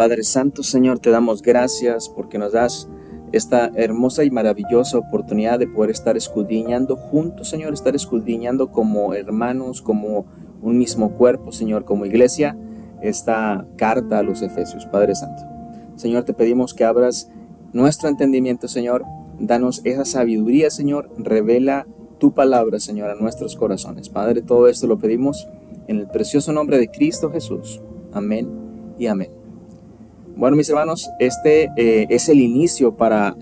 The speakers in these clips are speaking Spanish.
Padre Santo, Señor, te damos gracias porque nos das esta hermosa y maravillosa oportunidad de poder estar escudriñando juntos, Señor, estar escudriñando como hermanos, como un mismo cuerpo, Señor, como iglesia, esta carta a los Efesios, Padre Santo. Señor, te pedimos que abras nuestro entendimiento, Señor, danos esa sabiduría, Señor, revela tu palabra, Señor, a nuestros corazones. Padre, todo esto lo pedimos en el precioso nombre de Cristo Jesús. Amén y amén. Bueno, mis hermanos, este es el inicio para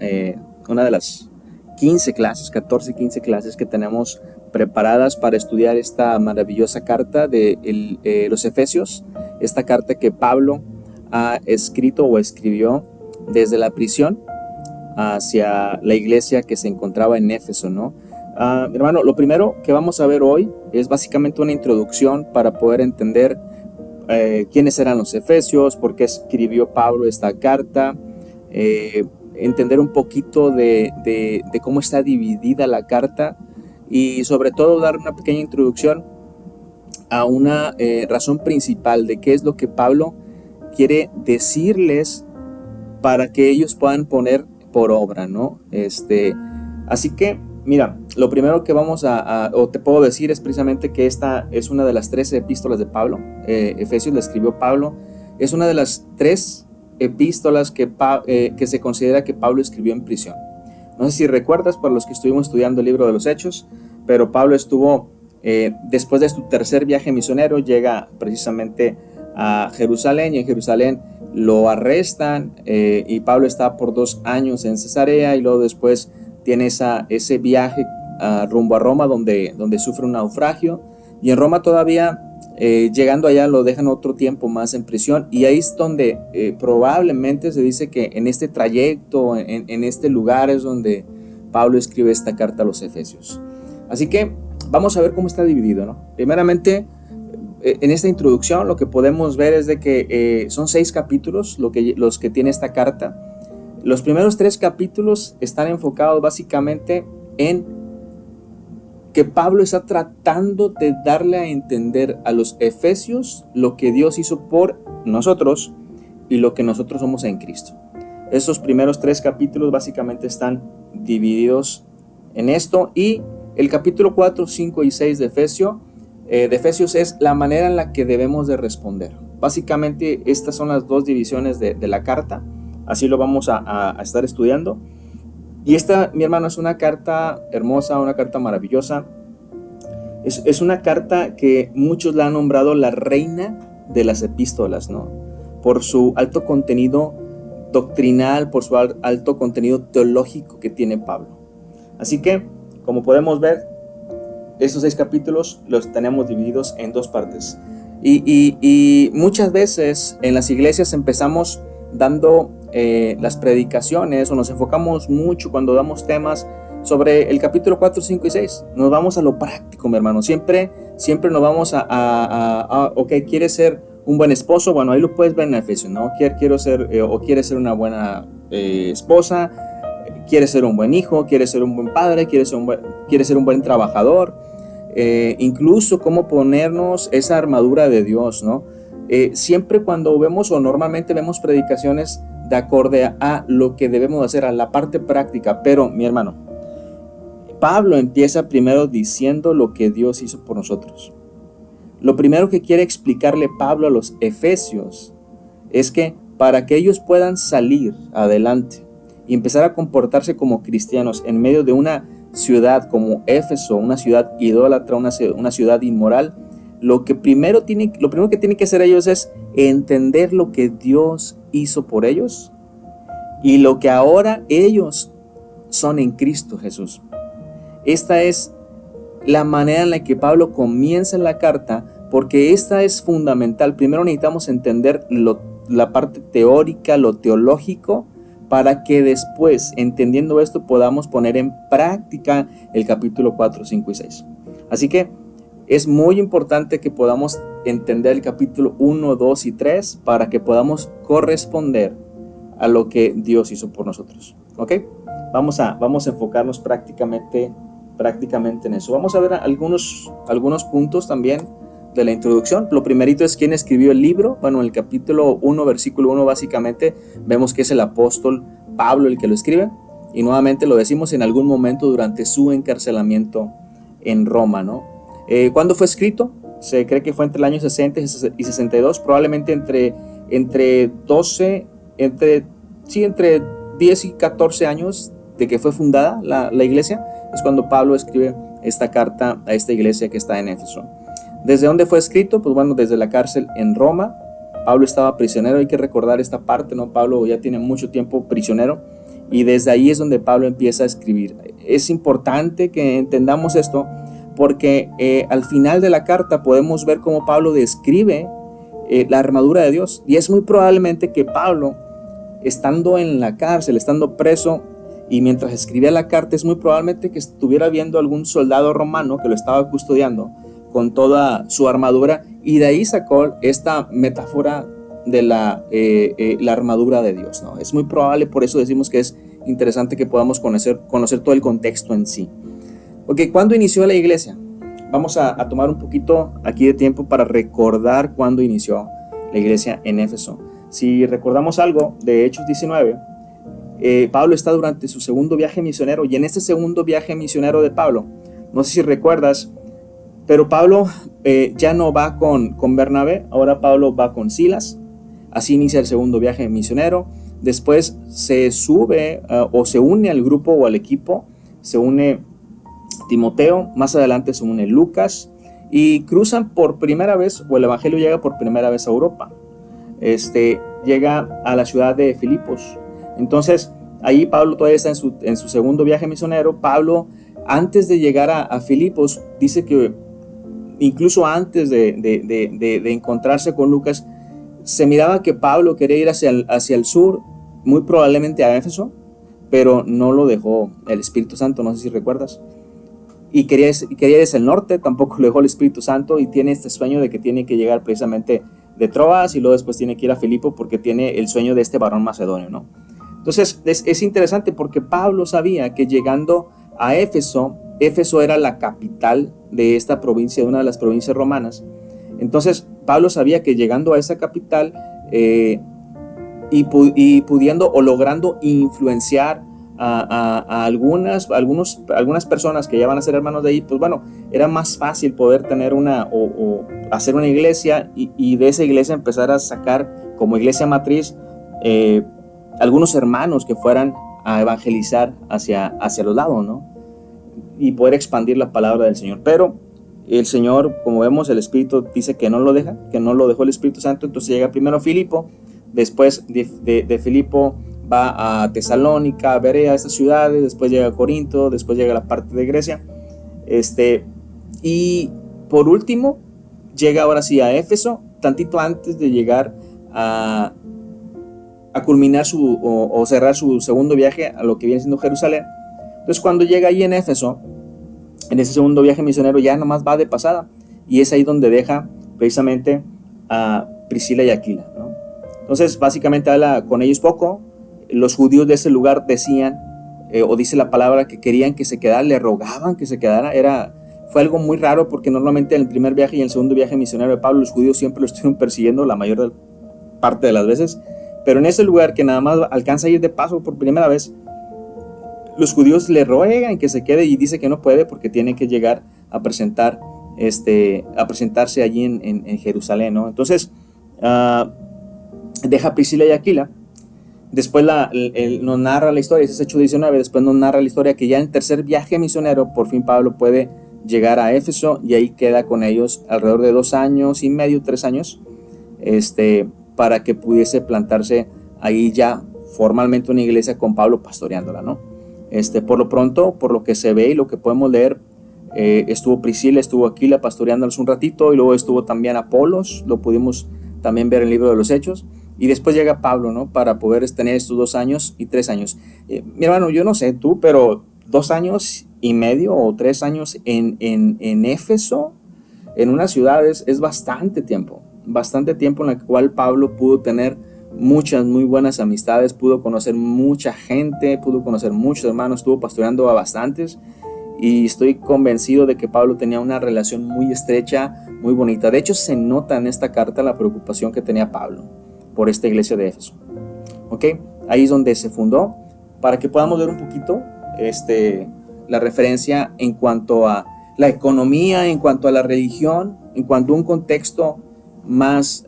una de las 14, 15 clases que tenemos preparadas para estudiar esta maravillosa carta de los Efesios, esta carta que Pablo ha escrito o escribió desde la prisión hacia la iglesia que se encontraba en Éfeso, ¿no? Hermano, lo primero que vamos a ver hoy es básicamente una introducción para poder entender quiénes eran los Efesios, por qué escribió Pablo esta carta, entender un poquito de cómo está dividida la carta y sobre todo dar una pequeña introducción a una razón principal de qué es lo que Pablo quiere decirles para que ellos puedan poner por obra, ¿no? Así que, mira, lo primero que vamos o te puedo decir es precisamente que esta es una de las 13 epístolas de Pablo. Efesios la escribió Pablo. Es una de las 3 epístolas que se considera que Pablo escribió en prisión. No sé si recuerdas, para los que estuvimos estudiando el libro de los Hechos, pero Pablo estuvo, después de su tercer viaje misionero, llega precisamente a Jerusalén, y en Jerusalén lo arrestan, y Pablo está por 2 años en Cesarea, y luego después tiene ese viaje rumbo a Roma donde sufre un naufragio, y en Roma todavía llegando allá lo dejan otro tiempo más en prisión, y ahí es donde probablemente se dice que en este trayecto, en este lugar es donde Pablo escribe esta carta a los Efesios. Así que vamos a ver cómo está dividido, ¿no? Primeramente, en esta introducción lo que podemos ver es de que son 6 capítulos los que tiene esta carta. Los primeros 3 capítulos están enfocados básicamente en que Pablo está tratando de darle a entender a los Efesios lo que Dios hizo por nosotros y lo que nosotros somos en Cristo. Esos primeros 3 capítulos básicamente están divididos en esto, y el capítulo 4, 5 y 6 de Efesios es la manera en la que debemos de responder. Básicamente estas son las 2 divisiones de la carta. Así lo vamos a estar estudiando. Y esta, mi hermano, es una carta hermosa, una carta maravillosa. Es una carta que muchos la han nombrado la reina de las epístolas, ¿no? Por su alto contenido doctrinal, por su alto contenido teológico que tiene Pablo. Así que, como podemos ver, estos 6 capítulos los tenemos divididos en 2 partes. Y muchas veces en las iglesias empezamos dando las predicaciones, o nos enfocamos mucho cuando damos temas sobre el capítulo 4, 5 y 6. Nos vamos a lo práctico, mi hermano. Siempre nos vamos ok, ¿quieres ser un buen esposo? Bueno, ahí lo puedes ver en Efesios, ¿no? Quieres ser una buena esposa, quieres ser un buen hijo, quieres ser un buen padre, quieres ser un buen trabajador, incluso cómo ponernos esa armadura de Dios, ¿no? Siempre cuando vemos, o normalmente vemos predicaciones de acorde a lo que debemos hacer, a la parte práctica. Pero, mi hermano, Pablo empieza primero diciendo lo que Dios hizo por nosotros. Lo primero que quiere explicarle Pablo a los Efesios es que para que ellos puedan salir adelante y empezar a comportarse como cristianos en medio de una ciudad como Éfeso, una ciudad idólatra, una ciudad inmoral, lo primero que tienen que hacer ellos es entender lo que Dios hizo por ellos y lo que ahora ellos son en Cristo Jesús. Esta es la manera en la que Pablo comienza la carta, porque esta es fundamental. Primero necesitamos entender la parte teórica, lo teológico, para que después, entendiendo esto, podamos poner en práctica el capítulo 4, 5 y 6. Así que es muy importante que podamos entender el capítulo 1, 2 y 3 para que podamos corresponder a lo que Dios hizo por nosotros. ¿Ok? Vamos a enfocarnos prácticamente en eso. Vamos a ver algunos puntos también de la introducción. Lo primerito es quién escribió el libro. Bueno, en el capítulo 1, versículo 1, básicamente vemos que es el apóstol Pablo el que lo escribe. Y nuevamente lo decimos en algún momento durante su encarcelamiento en Roma, ¿no? ¿Cuándo fue escrito? Se cree que fue entre el año 60 y 62, probablemente entre 10 y 14 años de que fue fundada la iglesia, es cuando Pablo escribe esta carta a esta iglesia que está en Éfeso. ¿Desde dónde fue escrito? Pues bueno, desde la cárcel en Roma. Pablo estaba prisionero, hay que recordar esta parte, ¿no? Pablo ya tiene mucho tiempo prisionero y desde ahí es donde Pablo empieza a escribir. Es importante que entendamos esto porque al final de la carta podemos ver cómo Pablo describe la armadura de Dios, y es muy probablemente que Pablo, estando en la cárcel, estando preso, y mientras escribía la carta, es muy probablemente que estuviera viendo algún soldado romano que lo estaba custodiando con toda su armadura, y de ahí sacó esta metáfora de la armadura de Dios, ¿no? Es muy probable, por eso decimos que es interesante que podamos conocer todo el contexto en sí. Ok, ¿cuándo inició la iglesia? Vamos a tomar un poquito aquí de tiempo para recordar cuándo inició la iglesia en Éfeso. Si recordamos algo de Hechos 19, Pablo está durante su segundo viaje misionero, y en este segundo viaje misionero de Pablo, no sé si recuerdas, pero Pablo ya no va con Bernabé, ahora Pablo va con Silas. Así inicia el segundo viaje misionero. Después se sube o se une al grupo o al equipo, se une Timoteo, más adelante se une Lucas, y cruzan por primera vez, o el evangelio llega por primera vez a Europa. Llega a la ciudad de Filipos. Entonces ahí Pablo todavía está en su segundo viaje misionero. Pablo, antes de llegar a Filipos, dice que incluso antes de encontrarse con Lucas, se miraba que Pablo quería ir hacia el sur, muy probablemente a Éfeso, pero no lo dejó el Espíritu Santo, no sé si recuerdas. Y quería ir hacia el norte, tampoco lo dejó el Espíritu Santo, y tiene este sueño de que tiene que llegar precisamente de Troas, y luego después tiene que ir a Filipo porque tiene el sueño de este varón macedonio, ¿no? Entonces es interesante porque Pablo sabía que llegando a Éfeso era la capital de esta provincia, de una de las provincias romanas. Entonces Pablo sabía que llegando a esa capital y pudiendo o logrando influenciar a algunas personas que ya van a ser hermanos de ahí, pues bueno, era más fácil poder tener o hacer una iglesia y de esa iglesia empezar a sacar como iglesia matriz algunos hermanos que fueran a evangelizar hacia los lados, ¿no? Y poder expandir la palabra del Señor. Pero el Señor, como vemos, el Espíritu dice que no lo deja, que no lo dejó el Espíritu Santo. Entonces llega primero a Filipo, después de Filipo va a Tesalónica, a Berea, a estas ciudades, después llega a Corinto, después llega a la parte de Grecia, y por último llega ahora sí a Éfeso, tantito antes de llegar a culminar o cerrar su segundo viaje a lo que viene siendo Jerusalén. Entonces cuando llega ahí en Éfeso, en ese segundo viaje misionero, ya nomás va de pasada, y es ahí donde deja precisamente a Priscila y Aquila, ¿no? Entonces básicamente habla con ellos poco. Los judíos de ese lugar decían, o dice la palabra, que querían que se quedara, le rogaban que se quedara. Fue algo muy raro porque normalmente en el primer viaje y en el segundo viaje misionero de Pablo, los judíos siempre lo estuvieron persiguiendo la mayor parte de las veces, pero en ese lugar que nada más alcanza a ir de paso por primera vez, los judíos le ruegan que se quede, y dice que no puede porque tiene que llegar a presentarse allí en Jerusalén, ¿no? Entonces deja a Priscila y Aquila. Después nos narra la historia, ese es Hechos 19, después nos narra la historia que ya en el tercer viaje misionero, por fin Pablo puede llegar a Éfeso, y ahí queda con ellos alrededor de 2 años y medio, 3 años, para que pudiese plantarse ahí ya formalmente una iglesia con Pablo pastoreándola, ¿no? Por lo pronto, por lo que se ve y lo que podemos leer, estuvo Priscila, estuvo Aquila pastoreándolos un ratito, y luego estuvo también Apolos, lo pudimos también ver en el libro de los Hechos. Y después llega Pablo, ¿no? Para poder tener estos 2 años y 3 años. Mi hermano, yo no sé tú, pero 2 años y medio o 3 años en Éfeso, en una ciudad, es bastante tiempo en el cual Pablo pudo tener muchas muy buenas amistades, pudo conocer mucha gente, pudo conocer muchos hermanos, estuvo pastoreando a bastantes. y estoy convencido de que Pablo tenía una relación muy estrecha, muy bonita. De hecho, se nota en esta carta la preocupación que tenía Pablo por esta iglesia de Éfeso. ¿Ok? Ahí es donde se fundó, para que podamos ver un poquito la referencia en cuanto a la economía, en cuanto a la religión, en cuanto a un contexto más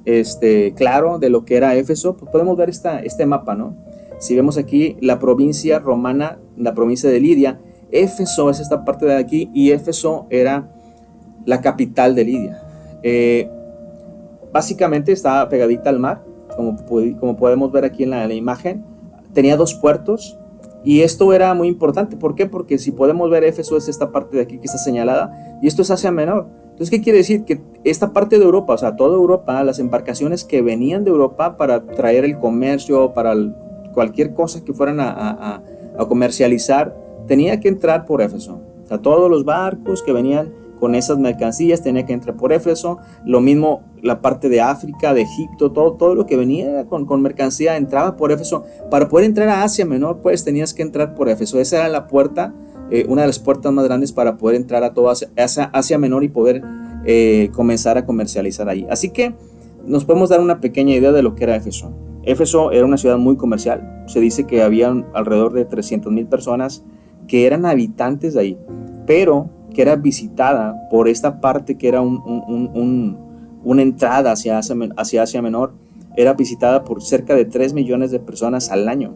claro de lo que era Éfeso. Pues podemos ver este mapa, ¿no? Si vemos aquí la provincia romana, la provincia de Lidia, Éfeso es esta parte de aquí, y Éfeso era la capital de Lidia. Básicamente estaba pegadita al mar, como podemos ver aquí en la imagen. Tenía 2 puertos, y esto era muy importante. ¿Por qué? Porque si podemos ver, Éfeso es esta parte de aquí que está señalada, y esto es Asia Menor. Entonces, ¿qué quiere decir? Que esta parte de Europa, o sea, toda Europa, las embarcaciones que venían de Europa para traer el comercio, para cualquier cosa que fueran a comercializar, tenía que entrar por Éfeso. O sea, todos los barcos que venían con esas mercancías tenían que entrar por Éfeso. Lo mismo la parte de África, de Egipto, todo lo que venía con mercancía entraba por Éfeso. Para poder entrar a Asia Menor, pues tenías que entrar por Éfeso. Esa era la puerta, una de las puertas más grandes para poder entrar a toda Asia Menor y poder comenzar a comercializar ahí. Así que nos podemos dar una pequeña idea de lo que era Éfeso. Éfeso era una ciudad muy comercial. Se dice que había alrededor de 300,000 personas que eran habitantes de ahí, pero que era visitada por esta parte que era una entrada hacia Asia Menor. Era visitada por cerca de 3 millones de personas al año.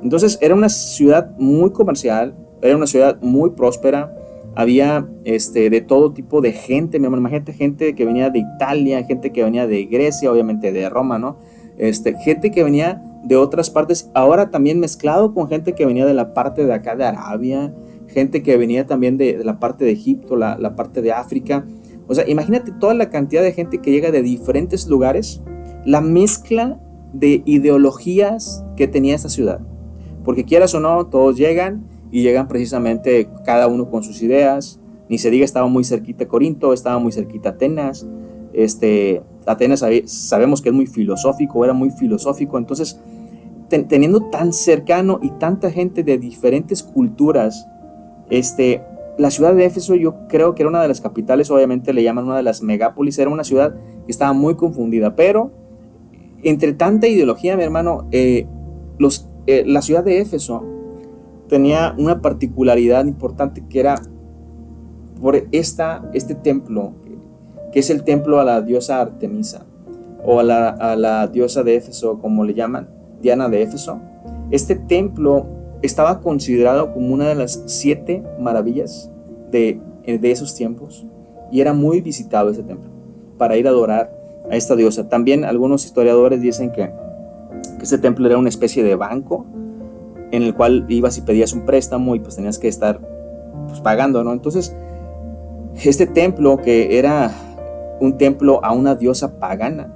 Entonces era una ciudad muy comercial, era una ciudad muy próspera. Había de todo tipo de gente. Imagínate, gente que venía de Italia, gente que venía de Grecia, obviamente de Roma, ¿no? Gente que venía de otras partes, ahora también mezclado con gente que venía de la parte de acá de Arabia, gente que venía también de la parte de Egipto, la parte de África. O sea, imagínate toda la cantidad de gente que llega de diferentes lugares, la mezcla de ideologías que tenía esta ciudad. Porque quieras o no, todos llegan, y llegan precisamente cada uno con sus ideas. Ni se diga, estaba muy cerquita Corinto, estaba muy cerquita Atenas. Atenas sabemos que es muy filosófico, era muy filosófico. Entonces, teniendo tan cercano y tanta gente de diferentes culturas, la ciudad de Éfeso, yo creo que era una de las capitales. Obviamente le llaman una de las megápolis. Era una ciudad que estaba muy confundida, pero entre tanta ideología, mi hermano, la ciudad de Éfeso tenía una particularidad importante, que era por este templo, que es el templo a la diosa Artemisa, o a la diosa de Éfeso, como le llaman, Diana de Éfeso. Este templo estaba considerado como una de las 7 maravillas de esos tiempos, y era muy visitado ese templo para ir a adorar a esta diosa. También algunos historiadores dicen que ese templo era una especie de banco en el cual ibas y pedías un préstamo y pues tenías que estar pues pagando, ¿no? Entonces, este templo, que era un templo a una diosa pagana,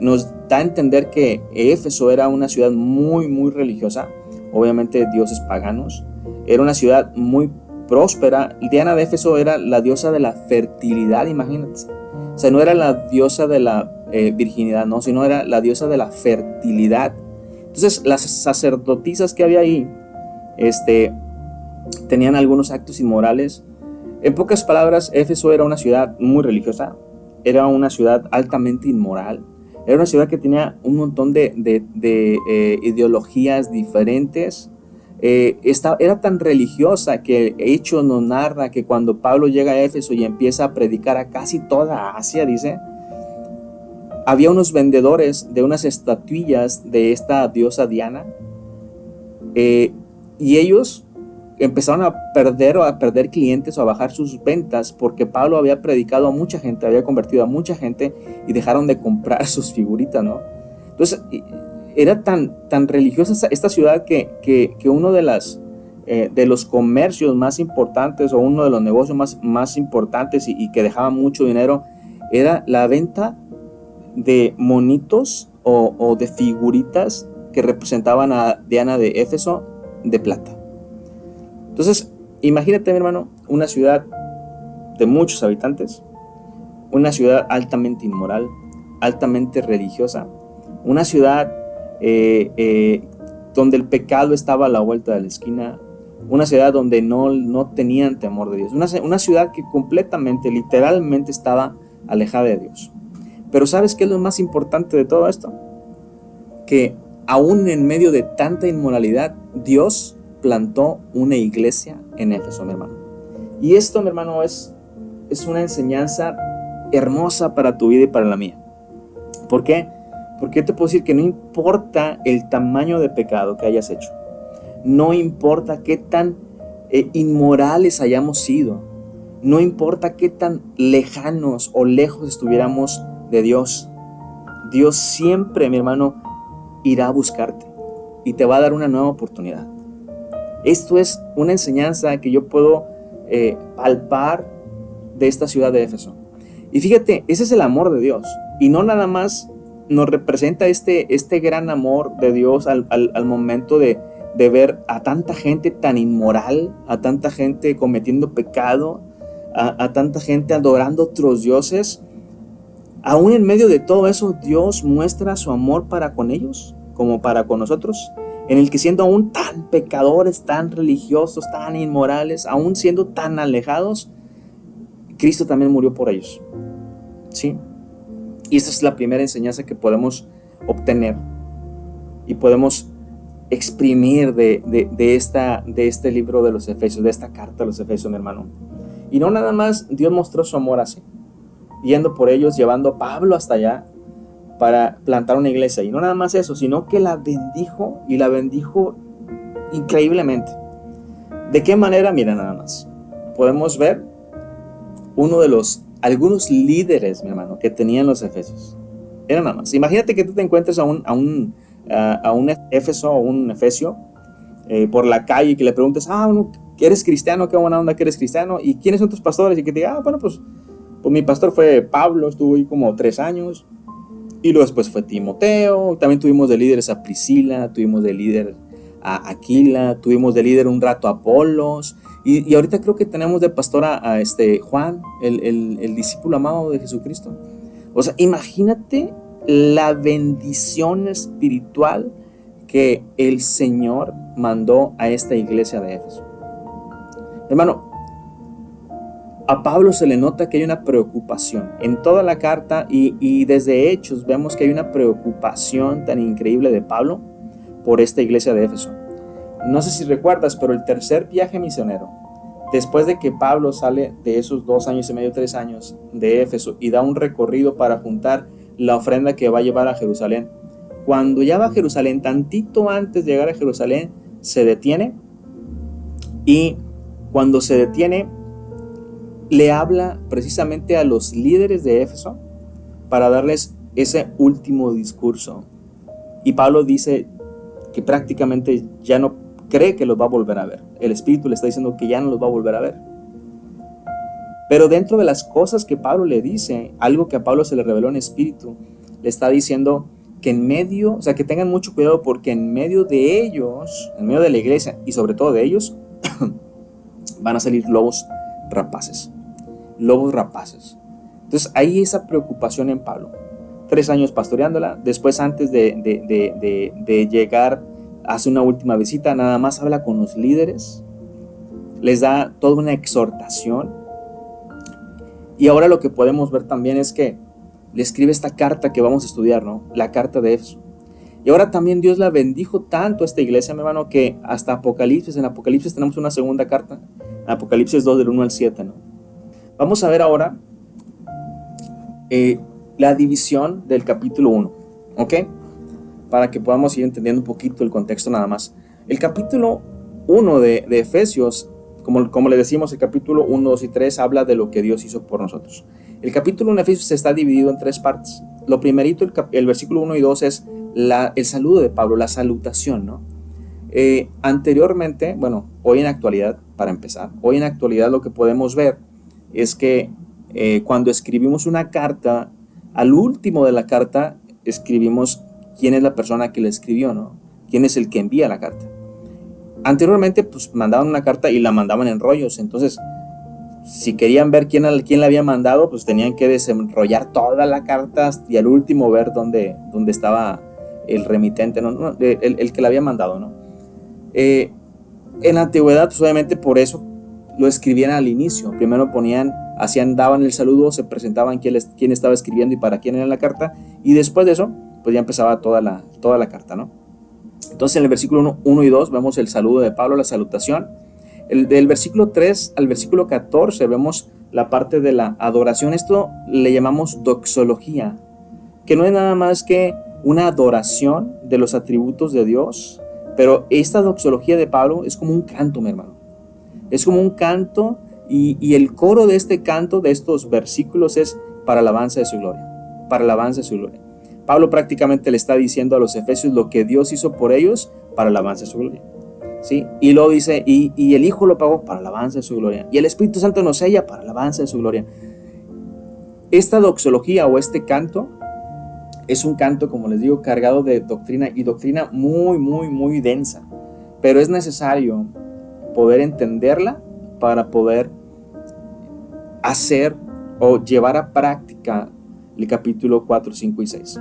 nos da a entender que Éfeso era una ciudad muy, muy religiosa, obviamente dioses paganos. Era una ciudad muy próspera. Diana de Éfeso era la diosa de la fertilidad, imagínate. O sea, no era la diosa de la virginidad, no, sino era la diosa de la fertilidad. Entonces, las sacerdotisas que había ahí tenían algunos actos inmorales. En pocas palabras, Éfeso era una ciudad muy religiosa, era una ciudad altamente inmoral, era una ciudad que tenía un montón de ideologías diferentes. Era tan religiosa que Hechos nos narra que cuando Pablo llega a Éfeso y empieza a predicar a casi toda Asia, dice, había unos vendedores de unas estatuillas de esta diosa Diana, y ellos empezaron a perder clientes o a bajar sus ventas, porque Pablo había predicado a mucha gente, había convertido a mucha gente, y dejaron de comprar sus figuritas, ¿no? Entonces, era tan religiosa esta ciudad que uno de los comercios más importantes, o uno de los negocios más importantes y que dejaba mucho dinero, era la venta de monitos o de figuritas que representaban a Diana de Éfeso de plata. Entonces, imagínate, mi hermano, una ciudad de muchos habitantes, una ciudad altamente inmoral, altamente religiosa, una ciudad donde el pecado estaba a la vuelta de la esquina, una ciudad donde no tenían temor de Dios, una ciudad que completamente, literalmente estaba alejada de Dios. Pero ¿sabes qué es lo más importante de todo esto? Que aún en medio de tanta inmoralidad, Dios plantó una iglesia en Éfeso, mi hermano. Y esto, mi hermano, es una enseñanza hermosa para tu vida y para la mía. ¿Por qué? Porque te puedo decir que no importa el tamaño de pecado que hayas hecho, no importa qué tan inmorales hayamos sido, no importa qué tan lejanos o lejos estuviéramos de Dios, Dios siempre, mi hermano, irá a buscarte y te va a dar una nueva oportunidad. Esto es una enseñanza que yo puedo palpar de esta ciudad de Éfeso. Y fíjate, ese es el amor de Dios. Y no nada más nos representa este gran amor de Dios al momento de ver a tanta gente tan inmoral, a tanta gente cometiendo pecado, a tanta gente adorando otros dioses. Aún en medio de todo eso, Dios muestra su amor para con ellos, como para con nosotros, en el que siendo aún tan pecadores, tan religiosos, tan inmorales, aún siendo tan alejados, Cristo también murió por ellos. ¿Sí? Y esta es la primera enseñanza que podemos obtener y podemos exprimir de este libro de los Efesios, de esta carta de los Efesios, mi hermano. Y no nada más Dios mostró su amor así, yendo por ellos, llevando a Pablo hasta allá para plantar una iglesia. Y no nada más eso, sino que la bendijo, y la bendijo increíblemente. ¿De qué manera? Mira nada más. Podemos ver algunos líderes, mi hermano, que tenían los Efesios. Era nada más. Imagínate que tú te encuentres a un Éfeso o un Efesio por la calle y que le preguntes, ¿que eres cristiano? Qué buena onda que eres cristiano. ¿Y quiénes son tus pastores? Y que te diga, bueno, pues mi pastor fue Pablo, estuvo ahí como 3 años. Y luego después fue Timoteo. También tuvimos de líderes a Priscila, tuvimos de líder a Aquila, tuvimos de líder un rato a Apolos. Y ahorita creo que tenemos de pastor a Juan, el discípulo amado de Jesucristo. O sea, imagínate la bendición espiritual que el Señor mandó a esta iglesia de Éfeso. Hermano, a Pablo se le nota que hay una preocupación en toda la carta y desde Hechos vemos que hay una preocupación tan increíble de Pablo por esta iglesia de Éfeso. No sé si recuerdas, pero el tercer viaje misionero, después de que Pablo sale de esos 2 años y medio, 3 años de Éfeso y da un recorrido para juntar la ofrenda que va a llevar a Jerusalén, cuando ya va a Jerusalén, tantito antes de llegar a Jerusalén, se detiene, y cuando se detiene le habla precisamente a los líderes de Éfeso para darles ese último discurso. Y Pablo dice que prácticamente ya no cree que los va a volver a ver. El Espíritu le está diciendo que ya no los va a volver a ver. Pero dentro de las cosas que Pablo le dice, algo que a Pablo se le reveló en Espíritu, le está diciendo que que tengan mucho cuidado, porque en medio de ellos, en medio de la iglesia y sobre todo de ellos, van a salir lobos rapaces. Lobos rapaces. Entonces hay esa preocupación en Pablo. 3 años pastoreándola. Después, antes de llegar, hace una última visita, nada más habla con los líderes, les da toda una exhortación. Y ahora lo que podemos ver también es que le escribe esta carta que vamos a estudiar, ¿no? La carta de Éfeso. Y ahora también Dios la bendijo tanto a esta iglesia, mi hermano, que hasta Apocalipsis, en Apocalipsis tenemos una segunda carta, Apocalipsis 2 del 1 al 7, ¿no? Vamos a ver ahora la división del capítulo 1, ¿ok? Para que podamos ir entendiendo un poquito el contexto nada más. El capítulo 1 de Efesios, como le decimos, el capítulo 1, 2 y 3 habla de lo que Dios hizo por nosotros. El capítulo 1 de Efesios está dividido en 3 partes. Lo primerito, el versículo 1 y 2 es el saludo de Pablo, la salutación, ¿no? Anteriormente, bueno, hoy en actualidad, para empezar, hoy en actualidad lo que podemos ver es que cuando escribimos una carta, al último de la carta escribimos quién es la persona que la escribió, ¿no? Quién es el que envía la carta. Anteriormente, pues mandaban una carta y la mandaban en rollos. Entonces, si querían ver quién la había mandado, pues tenían que desenrollar toda la carta y al último ver dónde estaba el remitente, ¿no? El que la había mandado, ¿no? En la antigüedad, pues obviamente por eso lo escribían al inicio. Primero daban el saludo, se presentaban quién estaba escribiendo y para quién era la carta, y después de eso, pues ya empezaba toda la carta, ¿no? Entonces en el versículo 1 y 2 vemos el saludo de Pablo, la salutación. Del versículo 3 al versículo 14 vemos la parte de la adoración. Esto le llamamos doxología, que no es nada más que una adoración de los atributos de Dios, pero esta doxología de Pablo es como un canto, mi hermano. Es como un canto y el coro de este canto, de estos versículos, es para alabanza de su gloria, para alabanza de su gloria. Pablo prácticamente le está diciendo a los efesios lo que Dios hizo por ellos para alabanza de su gloria. ¿Sí? Y luego dice, y el Hijo lo pagó para alabanza de su gloria, y el Espíritu Santo nos sella para alabanza de su gloria. Esta doxología o este canto es un canto, como les digo, cargado de doctrina, y doctrina muy, muy, muy densa, pero es necesario poder entenderla para poder hacer o llevar a práctica el capítulo 4, 5 y 6.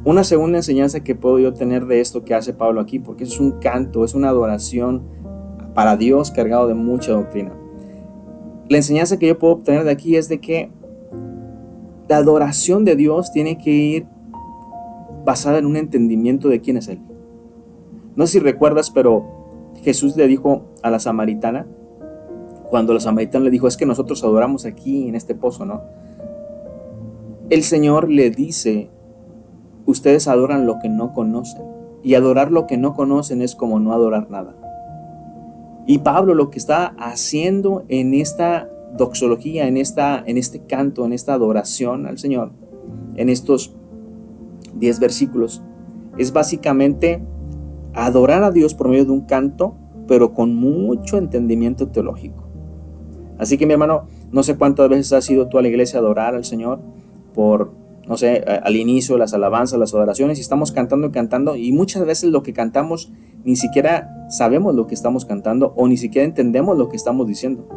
Una segunda enseñanza que puedo yo tener de esto que hace Pablo aquí, porque es un canto, es una adoración para Dios cargado de mucha doctrina. La enseñanza que yo puedo obtener de aquí es de que la adoración de Dios tiene que ir basada en un entendimiento de quién es Él. No sé si recuerdas, pero Jesús le dijo a la samaritana, cuando la samaritana le dijo, es que nosotros adoramos aquí en este pozo, ¿no? El Señor le dice, ustedes adoran lo que no conocen, y adorar lo que no conocen es como no adorar nada. Y Pablo lo que está haciendo en esta doxología, en este canto, en esta adoración al Señor, en estos 10 versículos, es básicamente adorar a Dios por medio de un canto, pero con mucho entendimiento teológico. Así que, mi hermano, no sé cuántas veces has ido tú a la iglesia a adorar al Señor por, no sé, al inicio, las alabanzas, las adoraciones, y estamos cantando, y muchas veces lo que cantamos ni siquiera sabemos lo que estamos cantando, o ni siquiera entendemos lo que estamos diciendo.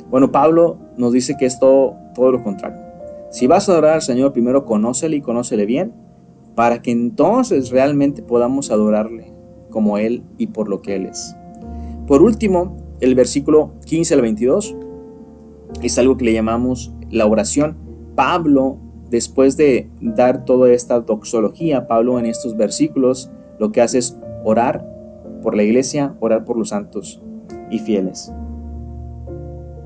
Bueno, Pablo nos dice que es todo lo contrario. Si vas a adorar al Señor, primero conócele y conócele bien, para que entonces realmente podamos adorarle como Él y por lo que Él es. Por último, el versículo 15 al 22 es algo que le llamamos la oración. Pablo, después de dar toda esta doxología, Pablo en estos versículos lo que hace es orar por la iglesia, orar por los santos y fieles.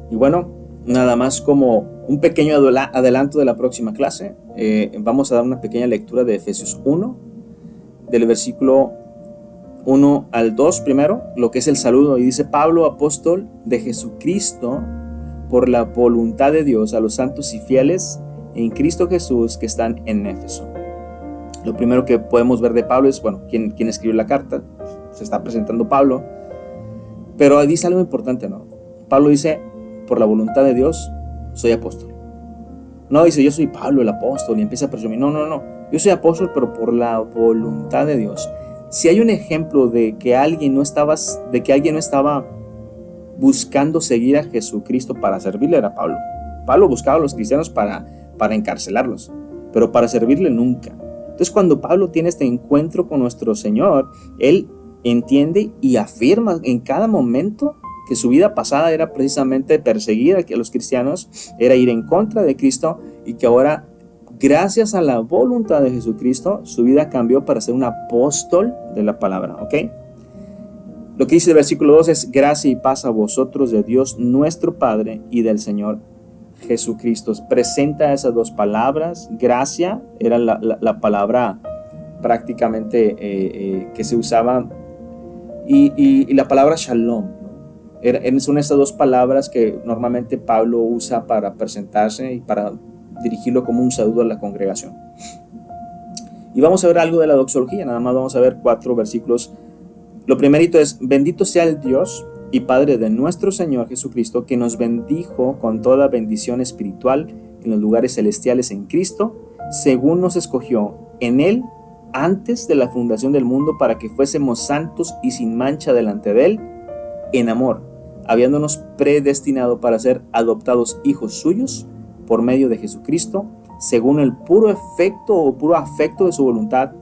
Y bueno, nada más como un pequeño adelanto de la próxima clase, vamos a dar una pequeña lectura de Efesios 1, del versículo 1 al 2 primero, lo que es el saludo, y dice: Pablo, apóstol de Jesucristo, por la voluntad de Dios, a los santos y fieles en Cristo Jesús que están en Éfeso. Lo primero que podemos ver de Pablo es, bueno, ¿quién escribió la carta? Se está presentando Pablo, pero dice algo importante, ¿no? Pablo dice, por la voluntad de Dios, soy apóstol. No dice, yo soy Pablo el apóstol, y empieza a presumir. No, yo soy apóstol, pero por la voluntad de Dios. Si hay un ejemplo de que alguien no estaba buscando seguir a Jesucristo para servirle, era Pablo. Pablo buscaba a los cristianos para encarcelarlos, pero para servirle nunca. Entonces, cuando Pablo tiene este encuentro con nuestro Señor, él entiende y afirma en cada momento que su vida pasada era precisamente perseguir a los cristianos, era ir en contra de Cristo, y que ahora, gracias a la voluntad de Jesucristo, su vida cambió para ser un apóstol de la palabra, ¿ok? Lo que dice el versículo 2 es: gracia y paz a vosotros de Dios nuestro Padre y del Señor Jesucristo. Presenta esas dos palabras. Gracia era la palabra prácticamente que se usaba, y la palabra shalom, ¿no? Son esas dos palabras que normalmente Pablo usa para presentarse y para dirigirlo como un saludo a la congregación. Y vamos a ver algo de la doxología. Nada más vamos a ver 4 versículos. Lo primerito es: bendito sea el Dios y Padre de nuestro Señor Jesucristo, que nos bendijo con toda bendición espiritual en los lugares celestiales en Cristo, según nos escogió en Él antes de la fundación del mundo, para que fuésemos santos y sin mancha delante de Él, en amor, habiéndonos predestinado para ser adoptados hijos suyos por medio de Jesucristo, según el puro afecto de su voluntad.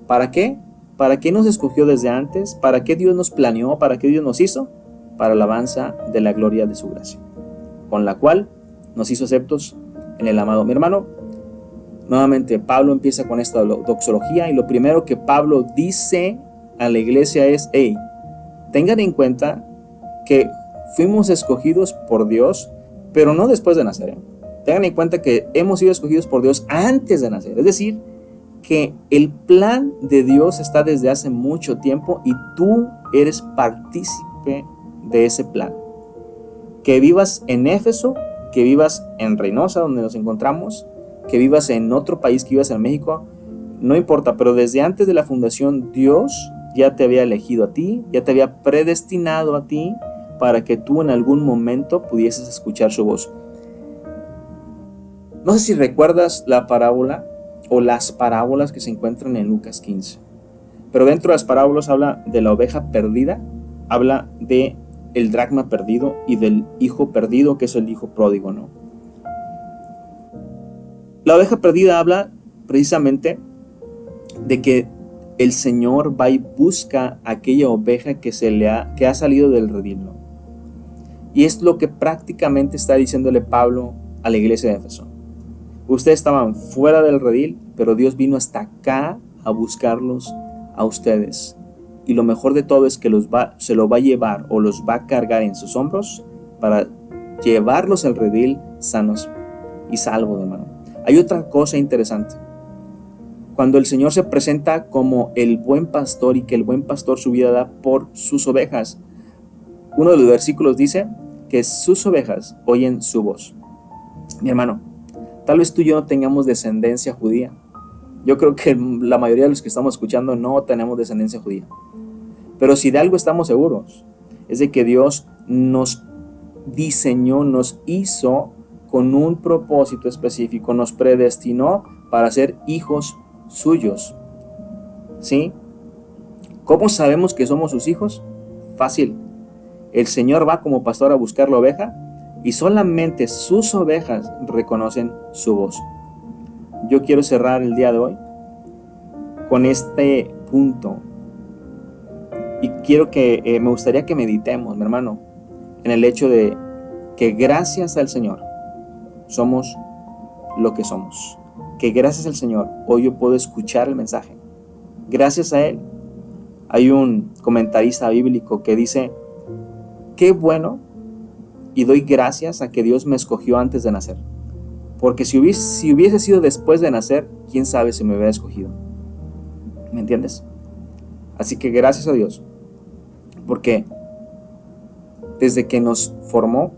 ¿Para qué? ¿Para qué nos escogió desde antes? ¿Para qué Dios nos planeó? ¿Para qué Dios nos hizo? Para la alabanza de la gloria de su gracia, con la cual nos hizo aceptos en el amado. Mi hermano, nuevamente Pablo empieza con esta doxología y lo primero que Pablo dice a la iglesia es: hey, tengan en cuenta que fuimos escogidos por Dios, pero no después de nacer. Tengan en cuenta que hemos sido escogidos por Dios antes de nacer. Es decir, que el plan de Dios está desde hace mucho tiempo y tú eres partícipe de ese plan. Que vivas en Éfeso, que vivas en Reynosa, donde nos encontramos, que vivas en otro país, que vivas en México, no importa, pero desde antes de la fundación Dios ya te había elegido a ti, ya te había predestinado a ti para que tú en algún momento pudieses escuchar su voz. No sé si recuerdas la parábola o las parábolas que se encuentran en Lucas 15, pero dentro de las parábolas habla de la oveja perdida, habla de el dracma perdido y del hijo perdido, que es el hijo pródigo, ¿no? La oveja perdida habla precisamente de que el Señor va y busca a aquella oveja que ha salido del redil, ¿no? Y es lo que prácticamente está diciéndole Pablo a la iglesia de Éfeso. Ustedes estaban fuera del redil, pero Dios vino hasta acá a buscarlos a ustedes. Y lo mejor de todo es que se lo va a llevar o los va a cargar en sus hombros para llevarlos al redil sanos y salvos, hermano. Hay otra cosa interesante. Cuando el Señor se presenta como el buen pastor y que el buen pastor su vida da por sus ovejas, uno de los versículos dice que sus ovejas oyen su voz. Mi hermano, tal vez tú y yo no tengamos descendencia judía. Yo creo que la mayoría de los que estamos escuchando no tenemos descendencia judía. Pero si de algo estamos seguros, es de que Dios nos diseñó, nos hizo con un propósito específico, nos predestinó para ser hijos suyos. ¿Sí? ¿Cómo sabemos que somos sus hijos? Fácil. El Señor va como pastor a buscar la oveja y solamente sus ovejas reconocen su voz. Yo quiero cerrar el día de hoy con este punto y me gustaría que meditemos, mi hermano, en el hecho de que gracias al Señor somos lo que somos. Que gracias al Señor hoy yo puedo escuchar el mensaje. Gracias a Él. Hay un comentarista bíblico que dice: qué bueno y doy gracias a que Dios me escogió antes de nacer. Porque si hubiese sido después de nacer, quién sabe si me hubiera escogido. ¿Me entiendes? Así que gracias a Dios. Porque desde que nos formó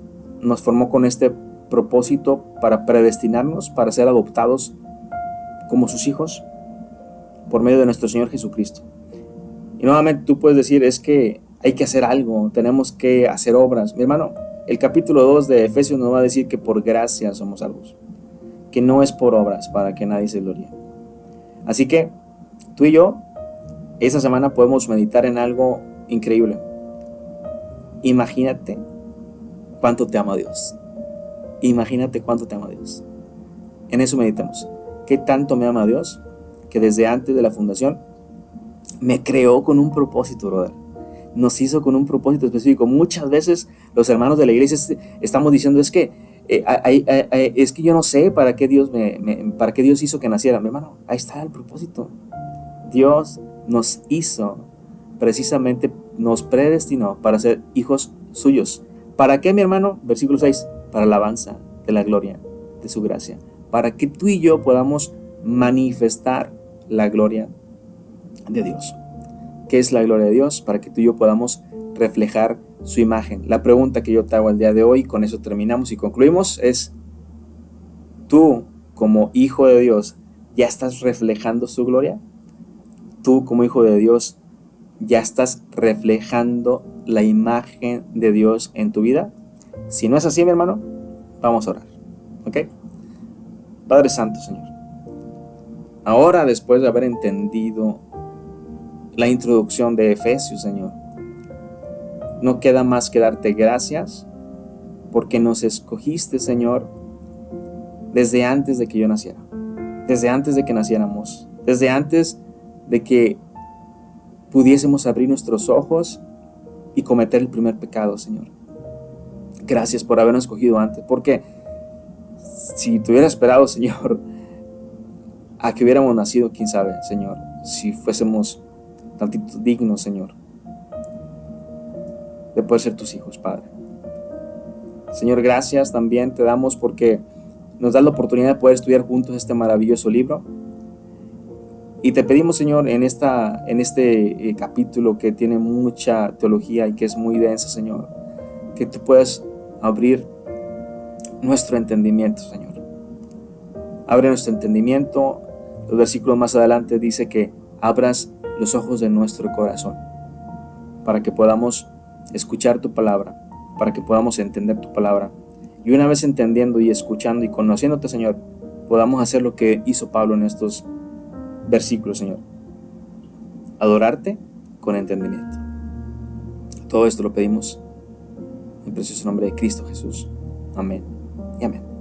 con este propósito para predestinarnos, para ser adoptados como sus hijos por medio de nuestro Señor Jesucristo. Y nuevamente tú puedes decir: es que hay que hacer algo, tenemos que hacer obras. Mi hermano, el capítulo 2 de Efesios nos va a decir que por gracia somos salvos, que no es por obras para que nadie se gloríe. Así que tú y yo esta semana podemos meditar en algo increíble. Imagínate cuánto te ama Dios. Imagínate cuánto te ama Dios. En eso meditamos. ¿Qué tanto me ama Dios? Que desde antes de la fundación me creó con un propósito, brother. Nos hizo con un propósito específico. Muchas veces los hermanos de la iglesia estamos diciendo: es que yo no sé para qué Dios para qué Dios hizo que naciera. Mi hermano, ahí está el propósito. Dios nos hizo precisamente, nos predestinó para ser hijos suyos. ¿Para qué, mi hermano? Versículo 6. Para la alabanza de la gloria de su gracia. Para que tú y yo podamos manifestar la gloria de Dios. ¿Qué es la gloria de Dios? Para que tú y yo podamos reflejar su imagen. La pregunta que yo te hago el día de hoy, con eso terminamos y concluimos, es: ¿tú como hijo de Dios ya estás reflejando su gloria? ¿Tú como hijo de Dios ya estás reflejando la imagen de Dios en tu vida? Si no es así, mi hermano, vamos a orar. ¿Ok? Padre Santo, Señor, ahora, después de haber entendido la introducción de Efesios, Señor, no queda más que darte gracias porque nos escogiste, Señor, desde antes de que yo naciera, desde antes de que naciéramos, desde antes de que pudiésemos abrir nuestros ojos y cometer el primer pecado, Señor. Gracias por habernos escogido antes, porque si te hubiera esperado, Señor, a que hubiéramos nacido, quién sabe, Señor, si fuésemos tantito dignos, Señor, de poder ser tus hijos, Padre. Señor, gracias también te damos porque nos das la oportunidad de poder estudiar juntos este maravilloso libro. Y te pedimos, Señor, en este capítulo que tiene mucha teología y que es muy densa, Señor, que tú puedas abrir nuestro entendimiento, Señor. Abre nuestro entendimiento. Los versículos más adelante dice que abras los ojos de nuestro corazón para que podamos escuchar tu palabra, para que podamos entender tu palabra. Y una vez entendiendo y escuchando y conociéndote, Señor, podamos hacer lo que hizo Pablo en estos versículos, Señor. Adorarte con entendimiento. Todo esto lo pedimos en el precioso nombre de Cristo Jesús. Amén y amén.